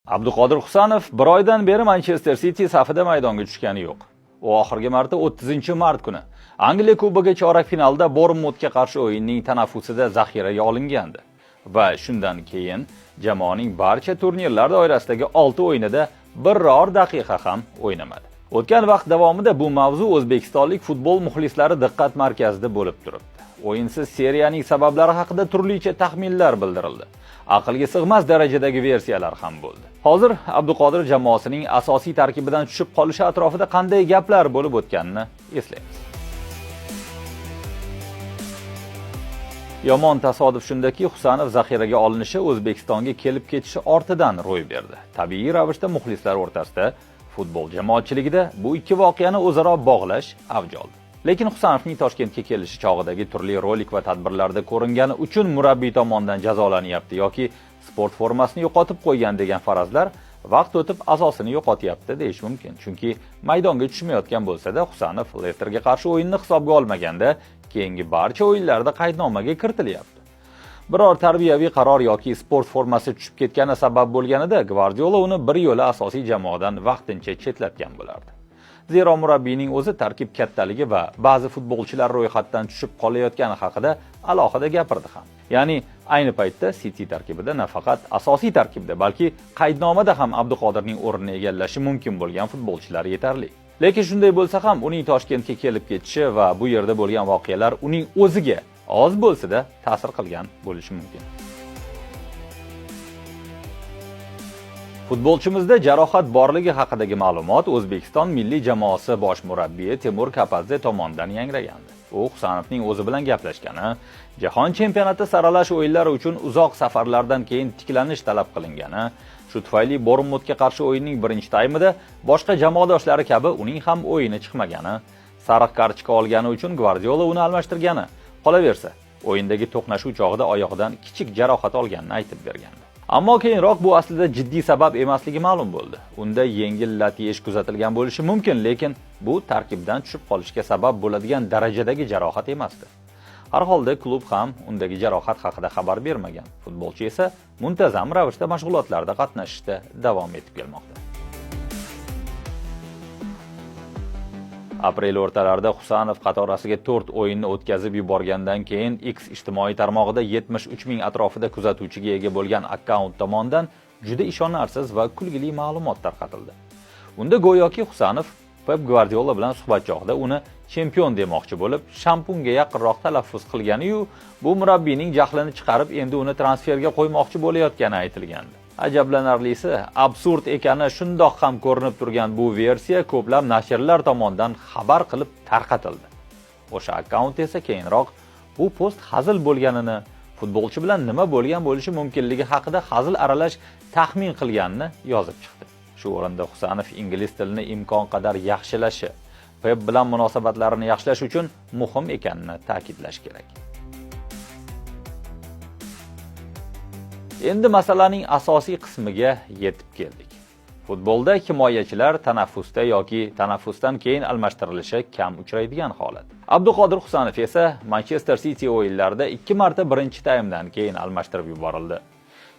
Abduqodir Husanov bir oydan beri Manchester City safida maydonga tushgani yo'q. U oxirgi marta 30-mart kuni Angliya Kubogi chorak finalda Bournemouthga qarshi o'yinning tanaffusida zaxiraga olingandi va shundan keyin jamoaning barcha turnirlar doirasidagi 6 o'yinida biror daqiqa ham o'ynamadi. O'tgan vaqt davomida bu mavzu o'zbekistonlik futbol muxlislari diqqat markazida bo'lib turibdi. O'yinsiz seriyaning sabablari haqida turlicha taxminlar bildirildi. Aqlga sig'mas darajadagi versiyalar ham bo'ldi. Hozir Abduqodir jamoasining asosiy tarkibidan tushib qolishi atrofida qanday gaplar bo'lib o'tganini eslaymiz. Yomon tasodif shundaki, Husanov zaxiraga olinishi O'zbekistonga kelib ketishi ortidan ro'y berdi. Tabiiy ravishda muxlislar o'rtasida futbol jamoatchiligida bu ikki voqeani o'zaro bog'lash avj oldi. Lekin Husanovning Toshkentga kelishi chog'idagi turli rolik va tadbirlarda ko'ringani uchun murabbiy tomonidan jazolanyapti yoki sport formasini yo'qotib qo'ygan degan farazlar vaqt o'tib asosini yo'qotyapti deyish mumkin. Chunki maydonga tushmayotgan bo'lsa-da, Husanov Lesterga qarshi o'yinni hisobga olmaganda keyingi barcha o'yinlarda qaydnomaga kiritilyapti. Biror tarbiyaviy qaror yoki sport formasi tushib ketgani sabab bo'lganida Gvardiola uni bir yo'la asosiy jamoadan vaqtincha chetlatgan bo'lardi. Zero murabbiyning o'zi tarkib kattaligi va ba'zi futbolchilar ro'yxatdan tushib qolayotgani haqida alohida gapirdi ham. Ya'ni ayni paytda City tarkibida nafaqat asosiy tarkibda, balki qaydnomada ham Abduqodirning o'rnini egallashi mumkin bo'lgan futbolchilar yetarli. Lekin shunday bo'lsa ham uning Toshkentga kelib ketishi va bu yerda bo'lgan voqealar uning o'ziga oz bo'lsa-da ta'sir qilgan bo'lishi mumkin. Futbolchimizda jarohat borligi haqidagi ma'lumot O'zbekiston milliy jamoasi bosh murabbiyi Temur Kapadze tomonidan yangragandi. U Husanovning o'zi bilan gaplashgani, Jahon chempionati saralash o'yinlari uchun uzoq safarlardan keyin tiklanish talab qilingani, shu tufayli Bournemouthga qarshi o'yinning birinchi taymida boshqa jamoadoshlari kabi uning ham o'yini chiqmagani, sariq kartochka olgani uchun Gvardiola uni almashtirgani, qolaversa, o'yindagi to'qnashuv chog'ida oyog'idan kichik jarohat olganini aytib bergandi. Ammo keyinroq bu aslida jiddiy sabab emasligi ma'lum bo'ldi. Unda yengil lat yeyish kuzatilgan bo'lishi mumkin, lekin bu tarkibdan tushib qolishga sabab bo'ladigan darajadagi jarohat emasdi. Har holda klub ham undagi jarohat haqida xabar bermagan. Futbolchi esa muntazam ravishda mashg'ulotlarda qatnashishda davom etib kelmoqda. Aprel o'rtalarida Husanov qatorasiga 4 o'yinni o'tkazib yuborgandan keyin X ijtimoiy tarmog'ida 73 ming atrofida kuzatuvchiga ega bo'lgan akkaunt tomonidan juda ishonarsiz va kulgili ma'lumot tarqatildi. Unda go'yoki Husanov Pep Gvardiola bilan suhbat chog'ida uni chempion demoqchi bo'lib, shampunga yaqinroq talaffuz qilgani-yu, bu murabbiyning jahlini chiqarib, endi uni transferga qo'ymoqchi bo'layotgani aytilgandi. Ajablanarlisi, absurd ekani shundoq ham ko'rinib turgan bu versiya ko'plab nashrlar tomonidan xabar qilib tarqatildi. O'sha akkaunt esa keyinroq bu post hazil bo'lganini, futbolchi bilan nima bo'lgan bo'lishi mumkinligi haqida hazil aralash taxmin qilganini yozib chiqdi. Shu o'rinda Husanov ingliz tilini imkon qadar yaxshilashi, Pep bilan munosabatlarini yaxshilash uchun muhim ekanini ta'kidlash kerak. Endi masalaning asosiy qismiga yetib keldik. Futbolda himoyachilar tanaffusda yoki tanaffusdan keyin almashtirilishi kam uchraydigan holat. Abduqodir Husanov esa Manchester City o'yinlarida 2 marta birinchi taymdan keyin almashtirib yuborildi.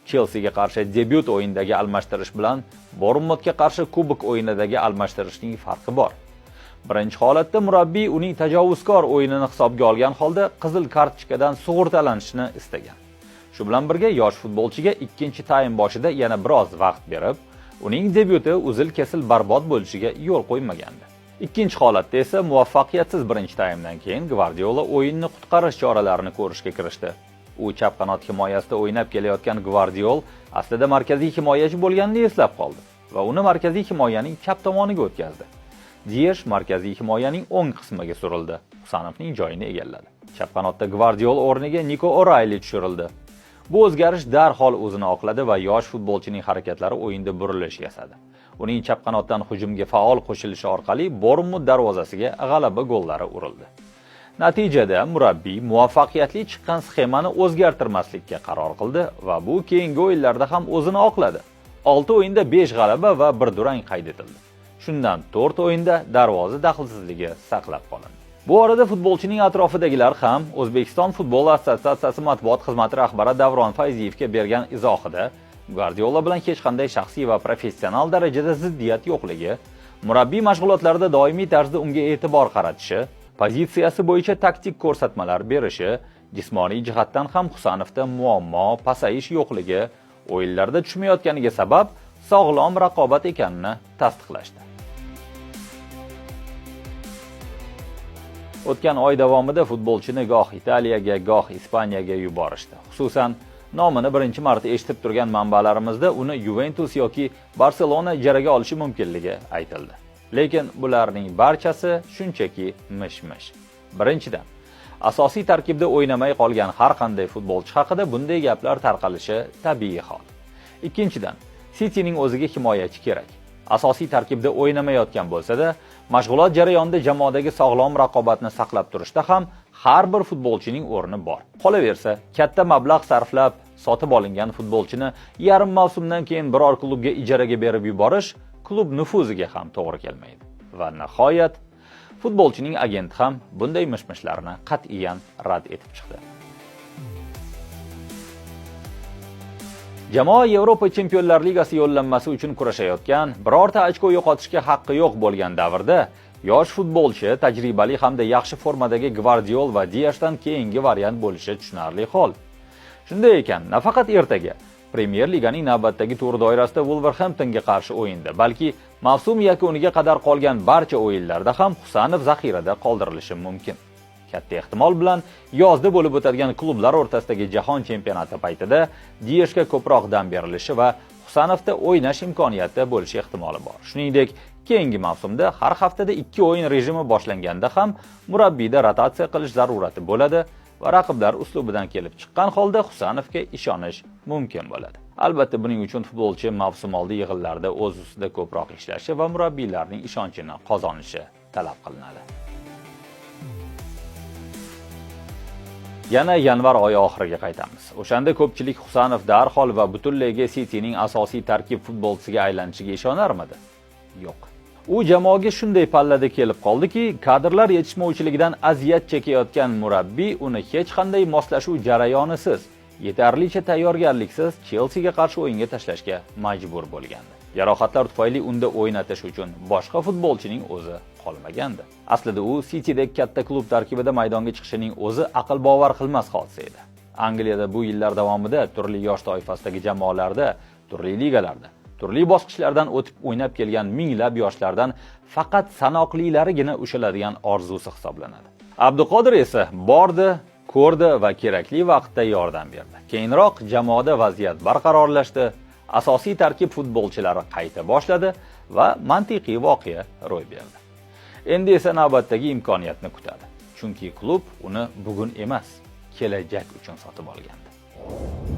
Chelsiga qarshi debyut o'yindagi almashtirish bilan Bournemouthga qarshi kubok o'yinidagi almashtirishning farqi bor. Birinchi holatda murabbiy uning tajovuzkor o'yinini hisobga olgan holda qizil kartochkadan sug'urtalanishni istagan. Shu bilan birga yosh futbolchiga ikkinchi taym boshida yana biroz vaqt berib, uning debyuti uzil-kesil barbod bo'lishiga yo'l qo'ymagandi. Ikkinchi holatda esa muvaffaqiyatsiz birinchi taymdan keyin Gvardiola o'yinni qutqarish choralarini ko'rishga kirishdi. U chap qanot himoyasida o'ynab kelayotgan Gvardiol aslida markaziy himoyachi bo'lganini eslab qoldi va uni markaziy himoyaning chap tomoniga o'tkazdi. Ziyech markaziy himoyaning o'ng qismiga surildi. Husanovning joyini egalladi. Chap qanotda Gvardiol o'rniga Nico O'Reilly tushirildi. Bu o'zgarish darhol o'zini oqladi va yosh futbolchining harakatlari o'yinda burilish yasadi. Uning chap qanotdan hujumga faol qo'shilishi orqali Bournemouth darvozasiga g'alaba gollari urildi. Natijada murabbiy muvaffaqiyatli chiqqan sxemani o'zgartirmaslikka qaror qildi va bu keyingi o'yinlarda ham o'zini oqladi. 6 o'yinda 5 g'alaba va 1 durang qayd etildi. Shundan 4 o'yinda darvoza daxlsizligi saqlab qolindi. Bu orada futbolchining atrofidagilar ham O'zbekiston futbol assotsiatsiyasi matbuot xizmati rahbari Davron Fayziyevga bergan izohida Guardiola bilan hech qanday shaxsiy va professional darajada ziddiyat yo'qligi, murabbiy mashg'ulotlarda doimiy tarzda unga e'tibor qaratishi, pozitsiyasi bo'yicha taktik ko'rsatmalar berishi, jismoniy jihatdan ham Husanovda muammo, pasayish yo'qligi, o'yinlarda tushmayotganiga sabab sog'lom raqobat ekanini tasdiqlashdi. O'tgan oy davomida futbolchini goh Italiyaga, goh Ispaniyaga yuborishdi. Xususan, nomini birinchi marta eshitib turgan manbalarimizda uni Juventus yoki Barselona ijaraga olishi mumkinligi aytildi. Lekin bularning barchasi shunchaki mish-mish. Birinchidan, asosiy tarkibda o'ynamay qolgan har qanday futbolchi haqida bunday gaplar tarqalishi tabiiy hol. Ikkinchidan, Cityning o'ziga himoyachi kerak. Asosiy tarkibda o'ynamayotgan bo'lsa-da, mashg'ulot jarayonida jamoadagi sog'lom raqobatni saqlab turishda ham har bir futbolchining o'rni bor. Qolaversa, katta mablag' sarflab sotib olingan futbolchini yarim mavsumdan keyin biror klubga ijaraga berib yuborish klub nufuziga ham to'g'ri kelmaydi. Va nihoyat, futbolchining agenti ham bunday mishmishlarni qat'iyan rad etib chiqdi. Jamoa Yevropa Chempionlar Ligasi yo'llanmasi uchun kurashayotgan, birorta ochko yo'qotishga haqqi yo'q bo'lgan davrda, yosh futbolchi, tajribali hamda yaxshi formadagi Gvardiol va Diashdan keyingi variant bo'lishi tushunarli hol. Shunday ekan, nafaqat ertaga Premier Liganing navbatdagi tur doirasida Wolverhamptonga qarshi o'yinda, balki mavsum yakuniga qadar qolgan barcha o'yinlarda ham Husanov zaxirada qoldirilishi mumkin. Katta ehtimol bilan yozda bo'lib o'tadigan klublar o'rtasidagi jahon chempionati paytida Diashga ko'proq dam berilishi va Husanovda o'ynash imkoniyati bo'lishi ehtimoli bor. Shuningdek, keyingi mavsumda har haftada 2 o'yin rejimi boshlanganda ham murabbiyda rotatsiya qilish zarurati bo'ladi va raqiblar uslubidan kelib chiqqan holda Husanovga ishonish mumkin bo'ladi. Albatta, buning uchun futbolchi mavsumoldi yig'inlarda o'z ustida ko'proq ishlashi va murabbiylarning ishonchini qozonishi talab qilinadi. Yana yanvar oyi oxiriga qaytamiz. O'shanda ko'pchilik Husanov darhol va butunlayga Cityning asosiy tarkib futbolchisiga aylanishiga ishonarmidi? Yo'q. U jamoaga shunday pallada kelib qoldiki, kadrlar yetishmovchiligidan aziyat chekayotgan murabbiy uni hech qanday moslashuv jarayonisiz, yetarlicha tayyorgarliksiz Chelsiga qarshi o'yinga tashlashga majbur bo'lgandi. Jarohatlar tufayli unda o'ynatish uchun boshqa futbolchining o'zi qolmagandi. Aslida u City'dagi katta klub tarkibida maydonga chiqishining o'zi aql bovar qilmas hodisa edi. Angliyada bu yillar davomida turli yosh toifasidagi jamoalarda, turli ligalarda, turli bosqichlardan o'tib o'ynab kelgan minglab yoshlardan faqat sanoqlilarigina ushaladigan orzusi hisoblanadi. Abduqodir esa bordi, ko'rdi va kerakli vaqtda yordam berdi. Keyinroq jamoada vaziyat barqarorlashdi, asosiy tarkib futbolchilari qayta boshladi va mantiqiy voqea ro'y berdi. Endi esa navbatdagi imkoniyatni kutadi. Chunki klub uni bugun emas, kelajak uchun sotib olgandi.